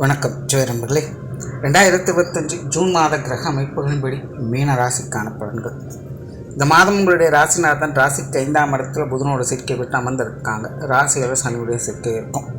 வணக்கம் ஜோதிடர்களே. 2025 ஜூன் மாத கிரக அமைப்புகளின்படி மீன ராசிக்கான பலன்கள். இந்த மாதம் உங்களுடைய ராசிநாதன் ராசிக்கு 5ஆம் இடத்துல புதனோட சேர்க்கை விட்டு அமர்ந்திருக்காங்க. ராசியில் சனியுடைய சேர்க்கை இருக்கும்.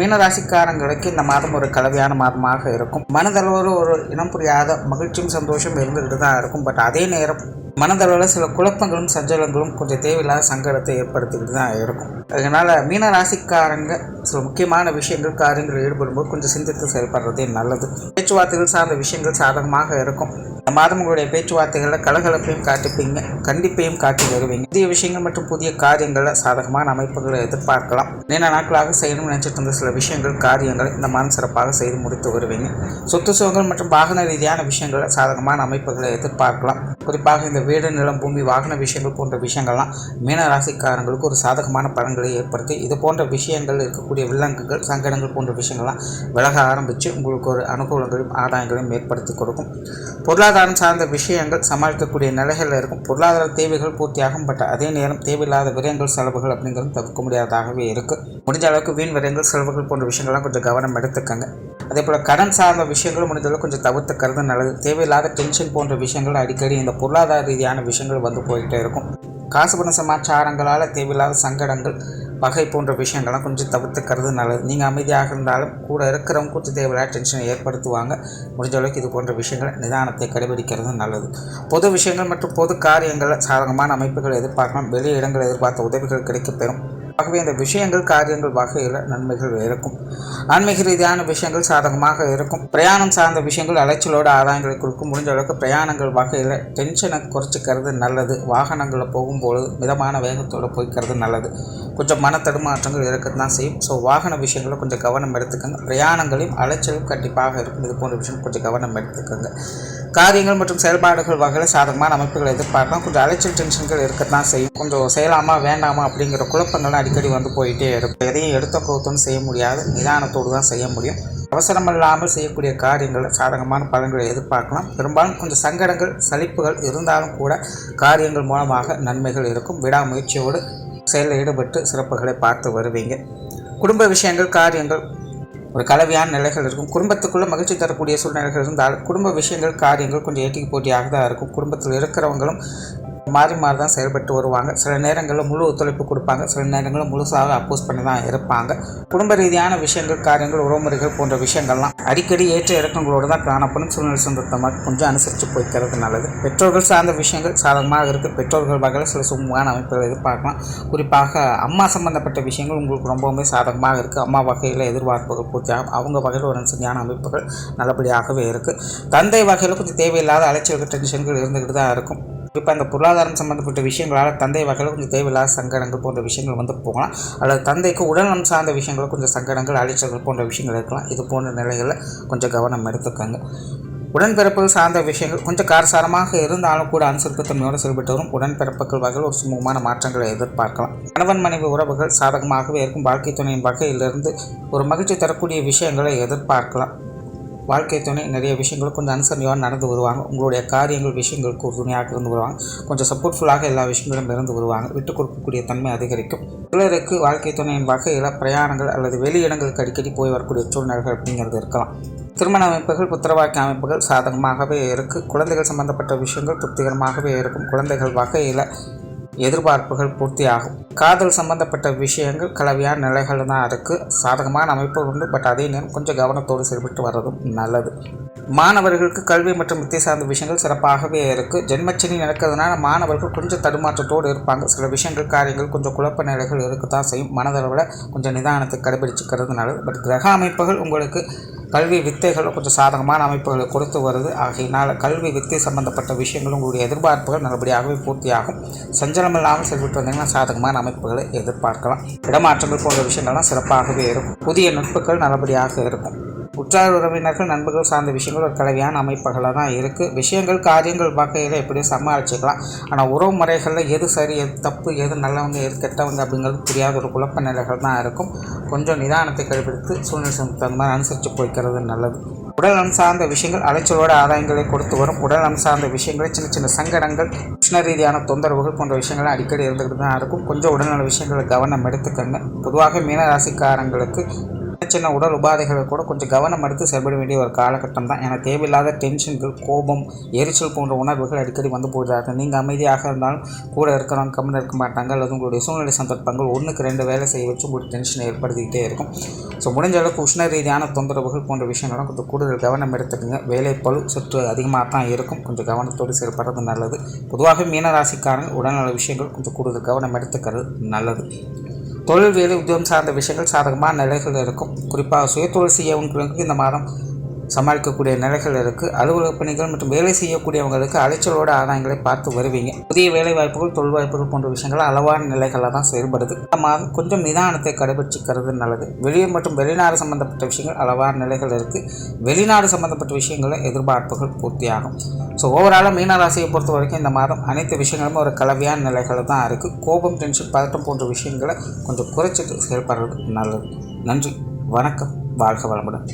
மீன ராசிக்காரங்களுக்கு இந்த மாதம் ஒரு கலவையான மாதமாக இருக்கும். மனதளவில் ஒரு இனம் புரியாத மகிழ்ச்சியும் சந்தோஷம் இருந்துகிட்டு தான் இருக்கும். பட் அதே நேரம் மனதளவில் சில குழப்பங்களும் சஞ்சலங்களும் கொஞ்சம் தேவையில்லாத சங்கடத்தை ஏற்படுத்திக்கிட்டு தான் இருக்கும். அதனால் மீன ராசிக்காரங்க சில முக்கியமான விஷயங்கள் காரியங்கள் ஈடுபடும்போது கொஞ்சம் சிந்தித்து செயல்படுறதே நல்லது. பேச்சுவார்த்தைகள் சார்ந்த விஷயங்கள் சாதகமாக இருக்கும். இந்த மாதம் உங்களுடைய பேச்சுவார்த்தைகளில் கலகலப்பையும் காட்டிப்பீங்க, கண்டிப்பையும் காட்டி வருவீங்க. புதிய விஷயங்கள் மற்றும் புதிய காரியங்களில் சாதகமான அமைப்புகளை எதிர்பார்க்கலாம். நீண்ட நாட்களாக செய்யணும்னு நினைச்சிட்டு இருந்த சில விஷயங்கள் காரியங்களை இந்த மாதம் சிறப்பாக செய்து முடித்து வருவீங்க. சொத்து சுகங்கள் மற்றும் வாகன ரீதியான விஷயங்களில் சாதகமான அமைப்புகளை எதிர்பார்க்கலாம். குறிப்பாக இந்த வீடு, நிலம், பூமி, வாகன விஷயங்கள் போன்ற விஷயங்கள்லாம் மீன ராசிக்காரங்களுக்கு ஒரு சாதகமான பலன்களை ஏற்படுத்தி இது போன்ற விஷயங்கள் இருக்கக்கூடிய வில்லங்குகள் சங்கடங்கள் போன்ற விஷயங்கள்லாம் விலக ஆரம்பித்து உங்களுக்கு ஒரு அனுகூலங்களையும் ஆதாயங்களையும் ஏற்படுத்தி கொடுக்கும். பொருளாதாரம் சார்ந்த விஷயங்கள் சமாளிக்கக்கூடிய நிலைகளில் இருக்கும். பொருளாதார தேவைகள் பூர்த்தியாகும். பட் அதே நேரம் தேவையில்லாத விரயங்கள் செலவுகள் அப்படிங்கிறது தவிர்க்க முடியாததாகவே இருக்குது. முடிஞ்ச அளவுக்கு வீண் விரயங்கள் செலவுகள் போன்ற விஷயங்கள்லாம் கொஞ்சம் கவனம் எடுத்துக்கங்க. அதே போல் கடன் சார்ந்த விஷயங்களும் முடிஞ்சளவு கொஞ்சம் தவிர்த்துக்கிறது நல்லது. தேவையில்லாத டென்ஷன் போன்ற விஷயங்கள் அடிக்கடி இந்த பொருளாதார ரீதியான விஷயங்கள் வந்து போயிட்டே இருக்கும். காசு பண சமாச்சாரங்களால் தேவையில்லாத சங்கடங்கள் வகை போன்ற விஷயங்கள்லாம் கொஞ்சம் தவிர்த்துக்கிறது நல்லது. நீங்கள் அமைதியாக இருந்தாலும் கூட இருக்கிறவங்க கொஞ்சம் தேவையில்லாத டென்ஷனை ஏற்படுத்துவாங்க. முடிஞ்ச அளவுக்கு இது போன்ற விஷயங்களை நிதானத்தை கடைபிடிக்கிறது நல்லது. பொது விஷயங்கள் மற்றும் பொது காரியங்களில் சாதகமான அமைப்புகள் எதிர்பார்க்கலாம். வெளி இடங்கள் எதிர்பார்த்த உதவிகள் கிடைக்கப்பெறும். ஆகவே இந்த விஷயங்கள் காரியங்கள் வகையில் நன்மைகள் இருக்கும். ஆன்மீக ரீதியான விஷயங்கள் சாதகமாக இருக்கும். பிரயாணம் சார்ந்த விஷயங்கள் அலைச்சலோட ஆதாயங்களை கொடுக்கும். முடிஞ்ச அளவுக்கு பிரயாணங்கள் வகையில் டென்ஷனை குறைச்சிக்கிறது நல்லது. வாகனங்களில் போகும்பொழுது மிதமான வேகத்தோடு போய்க்கிறது நல்லது. கொஞ்சம் மன தடுமாற்றங்கள் இருக்கிறது தான் செய்யும். ஸோ வாகன விஷயங்களை கொஞ்சம் கவனம் எடுத்துக்கோங்க. பிரயாணங்களையும் அலைச்சலும் கண்டிப்பாக இருக்கும். இது போன்ற விஷயம் கொஞ்சம் கவனம் எடுத்துக்கோங்க. காரியங்கள் மற்றும் செயல்பாடுகள் வகையில் சாதகமான அமைப்புகளை எதிர்பார்க்கலாம். கொஞ்சம் அலைச்சல் டென்ஷன்கள் இருக்கத்தான் செய்யும். கொஞ்சம் செய்யலாமா வேண்டாமா அப்படிங்கிற குழப்பங்கள்லாம் அடிக்கடி வந்து போயிட்டே இருக்கும். எதையும் எடுத்த கவுத்தோன்னு செய்ய முடியாது. நிதானத்தோடு தான் செய்ய முடியும். அவசரம் இல்லாமல் செய்யக்கூடிய காரியங்களில் சாதகமான பலன்களை எதிர்பார்க்கலாம். பெரும்பாலும் கொஞ்சம் சங்கடங்கள் சலிப்புகள் இருந்தாலும் கூட காரியங்கள் மூலமாக நன்மைகள் இருக்கும். விடாமுயற்சியோடு செயலில் ஈடுபட்டு சிறப்புகளை பார்த்து வருவீங்க. குடும்ப விஷயங்கள் காரியங்கள் ஒரு கலவையான நிலைகள் இருக்கும். குடும்பத்துக்குள்ளே மகிழ்ச்சி தரக்கூடிய சூழ்நிலைகள் இருந்தால் குடும்ப விஷயங்கள் காரியங்கள் கொஞ்சம் ஏட்டிக்கு போட்டியாக தான் இருக்கும். குடும்பத்தில் இருக்கிறவங்களும் மாறி மாறி தான் செயல்பட்டு வருவாங்க. சில நேரங்களில் முழு ஒத்துழைப்பு கொடுப்பாங்க, சில நேரங்களில் முழுசாக அப்போஸ் பண்ணி தான் இருப்பாங்க. குடும்ப ரீதியான விஷயங்கள் காரியங்கள் உறவுமுறைகள் போன்ற விஷயங்கள்லாம் அடிக்கடி ஏற்ற இறக்கங்களோடு தான் காணப்படும். சூழ்நிலை சொந்தமாக கொஞ்சம் அனுசரித்து போய்க்கிறது நல்லது. பெற்றோர்கள் சார்ந்த விஷயங்கள் சாதகமாக இருக்குது. பெற்றோர்கள் வகையில் சில சுமூகமான அமைப்புகளை எதிர்பார்க்கலாம். குறிப்பாக அம்மா சம்பந்தப்பட்ட விஷயங்கள் உங்களுக்கு ரொம்பவுமே சாதகமாக இருக்குது. அம்மா வகையில் எதிர்பார்ப்புகள் பூர்த்தியாகும். அவங்க வகையில் ஒரு சரியான அமைப்புகள் நல்லபடியாகவே இருக்குது. தந்தை வகையில் கொஞ்சம் தேவையில்லாத அலைச்சல்கள் டென்ஷன்கள் இருந்துக்கிட்டு தான் இருக்கும். இப்போ அந்த பொருளாதாரம் சம்மந்தப்பட்ட விஷயங்களால் தந்தை வகையில் கொஞ்சம் தேவையில்லாத சங்கடங்கள் போன்ற விஷயங்கள் வந்து போகலாம். அல்லது தந்தைக்கு உடல்நலம் சார்ந்த விஷயங்கள் கொஞ்சம் சங்கடங்கள் அலைச்சல்கள் போன்ற விஷயங்கள் இருக்கலாம். இது போன்ற நிலைகளில் கொஞ்சம் கவனம் எடுத்துக்கோங்க. உடன்பிறப்புகள் சார்ந்த விஷயங்கள் கொஞ்சம் காரசாரமாக இருந்தாலும் கூட அனுசரிப்புத்தன்மையோடு செயல்பட்டு வரும். உடன்பிறப்புகள் வகையில் ஒரு சுமூகமான மாற்றங்களை எதிர்பார்க்கலாம். கணவன் மனைவி உறவுகள் சாதகமாகவே இருக்கும். வாழ்க்கை துணையின் வகையிலிருந்து ஒரு மகிழ்ச்சி தரக்கூடிய விஷயங்களை எதிர்பார்க்கலாம். வாழ்க்கை துணை நிறைய விஷயங்கள் கொஞ்சம் அனுசரணையோடு நடந்து வருவாங்க. உங்களுடைய காரியங்கள் விஷயங்களுக்கு ஒரு துணையாக இருந்து வருவாங்க. கொஞ்சம் சப்போர்ட்ஃபுல்லாக எல்லா விஷயங்களும் இருந்து வருவாங்க. விட்டு கொடுக்கக்கூடிய தன்மை அதிகரிக்கும். சிலருக்கு வாழ்க்கை துணையின் வகையில் பிரயாணங்கள் அல்லது வெளி இடங்களுக்கு அடிக்கடி போய் வரக்கூடிய சூழ்நிலைகள் அப்படிங்கிறது இருக்கலாம். திருமண அமைப்புகள் புத்திரவாக்கிய அமைப்புகள் சாதகமாகவே இருக்குது. குழந்தைகள் சம்பந்தப்பட்ட விஷயங்கள் திருப்திகரமாகவே இருக்கும். குழந்தைகள் வகையில் எதிர்பார்ப்புகள் பூர்த்தியாகும். காதல் சம்பந்தப்பட்ட விஷயங்கள் கலவையான நிலைகள் தான் இருக்குது. சாதகமான அமைப்பு உண்டு. பட் அதே நேரம் கொஞ்சம் கவனத்தோடு செயல்பட்டு வர்றதும் நல்லது. மாணவர்களுக்கு கல்வி மற்றும் வித்தை சார்ந்த விஷயங்கள் சிறப்பாகவே இருக்குது. ஜென்மச்சனி நடக்கிறதுனால மாணவர்கள் கொஞ்சம் தடுமாற்றத்தோடு இருப்பாங்க. சில விஷயங்கள் காரியங்கள் கொஞ்சம் குழப்ப நிலைகள் இருக்க தான் செய்யும். மனதளவில் கொஞ்சம் நிதானத்தை கடைபிடிச்சிக்கிறது நல்லது. பட் கிரக அமைப்புகள் உங்களுக்கு கல்வி வித்தைகள் கொஞ்சம் சாதகமான அமைப்புகளை கொடுத்து வருது. ஆகையினால் கல்வி வித்தை சம்பந்தப்பட்ட விஷயங்கள் உங்களுடைய எதிர்பார்ப்புகள் நல்லபடியாகவே பூர்த்தியாகும். சஞ்சலம் இல்லாமல் செயல்பட்டு வந்தீங்கன்னா சாதகமான அமைப்புகளை எதிர்பார்க்கலாம். இடமாற்றங்கள் போன்ற விஷயங்கள்லாம் சிறப்பாகவே இருக்கும். புதிய நட்புகள் நல்லபடியாக இருக்கும். உற்றார் உறவினர்கள் நண்பர்கள் சார்ந்த விஷயங்கள் ஒரு கலவையான அமைப்புகளாக தான் இருக்குது. விஷயங்கள் காரியங்கள் வகையில் எப்படியும் சமாளிச்சுக்கலாம். ஆனால் உறவு முறைகளில் எது சரி எது தப்பு எது நல்லவங்க எது கெட்டவங்க அப்படிங்கிறது புரியாத ஒரு குழப்ப நிலைகள் தான் இருக்கும். கொஞ்சம் நிதானத்தை கடைபிடித்து சூழ்நிலை தகுந்த மாதிரி அனுசரித்து போய்க்கிறது நல்லது. உடல் நலம் சார்ந்த விஷயங்கள் அலைச்சலோட ஆதாயங்களை கொடுத்து வரும். உடல் நலம் சார்ந்த விஷயங்கள் சின்ன சின்ன சங்கடங்கள் உஷ்ண ரீதியான தொந்தரவுகள் போன்ற விஷயங்கள் அடிக்கடி இருந்துகிட்டு தான் இருக்கும். கொஞ்சம் உடல்நல விஷயங்களை கவனம் எடுத்துக்கங்க. பொதுவாக மீன ராசிக்காரங்களுக்கு சின்ன உடல் உபாதைகளை கூட கொஞ்சம் கவனம் எடுத்து செயல்பட வேண்டிய ஒரு காலகட்டம் தான். ஏன்னா தேவையில்லாத டென்ஷன்கள், கோபம், எரிச்சல் போன்ற உணர்வுகள் அடிக்கடி வந்து போயிடாது. நீங்கள் அமைதியாக இருந்தாலும் கூட இருக்கிறவங்க கம்மியாக இருக்க மாட்டாங்க, அல்லது உங்களுடைய சூழ்நிலை சந்தர்ப்பங்கள் 1க்கு 2 வேலை செய்ய வச்சு உங்களுக்கு டென்ஷன் ஏற்படுத்திக்கிட்டே இருக்கும். ஸோ முடிஞ்ச அளவுக்கு உஷ்ண ரீதியான தொந்தரவுகள் போன்ற விஷயங்களும் கொஞ்சம் கூடுதல் கவனம் எடுத்துக்கோங்க. வேலை பளு சற்று அதிகமாக தான் இருக்கும், கொஞ்சம் கவனத்தோடு செயல்படுறது நல்லது. பொதுவாக மீனராசிக்காரங்க உடல்நல விஷயங்கள் கொஞ்சம் கூடுதல் கவனம் எடுத்துக்கிறது நல்லது. தொழில், வேலை, உத்தியோகம் சார்ந்த விஷயங்கள் சாதகமான நிலைகள் இருக்கும். குறிப்பாக சுயதொழில் செய்யவங்களுக்கு இந்த மாதம் சமாளிக்கக்கூடிய நிலைகள் இருக்குது. அலுவலக பணிகள் மற்றும் வேலை செய்யக்கூடியவங்களுக்கு அலைச்சலோட ஆதாயங்களை பார்த்து வருவீங்க. புதிய வேலை வாய்ப்புகள், தொழில் வாய்ப்புகள் போன்ற விஷயங்கள் அளவான நிலைகளில் தான் செயல்படுது. இந்த மாதம் கொஞ்சம் நிதானத்தை கடைபிடிச்சிக்கிறது நல்லது. வெளியூர் மற்றும் வெளிநாடு சம்பந்தப்பட்ட விஷயங்கள் அளவான நிலைகள் இருக்குது. வெளிநாடு சம்பந்தப்பட்ட விஷயங்களில் எதிர்பார்ப்புகள் பூர்த்தியாகும். ஸோ ஓவராலாக மீனராசியை பொறுத்த வரைக்கும் இந்த மாதம் அனைத்து விஷயங்களுமே ஒரு கலவையான நிலைகள் தான் இருக்குது. கோபம், டென்ஷன், பதட்டம் போன்ற விஷயங்களை கொஞ்சம் குறைச்சிட்டு செயல்படுறது நல்லது. நன்றி, வணக்கம், வாழ்க வளமுடன்.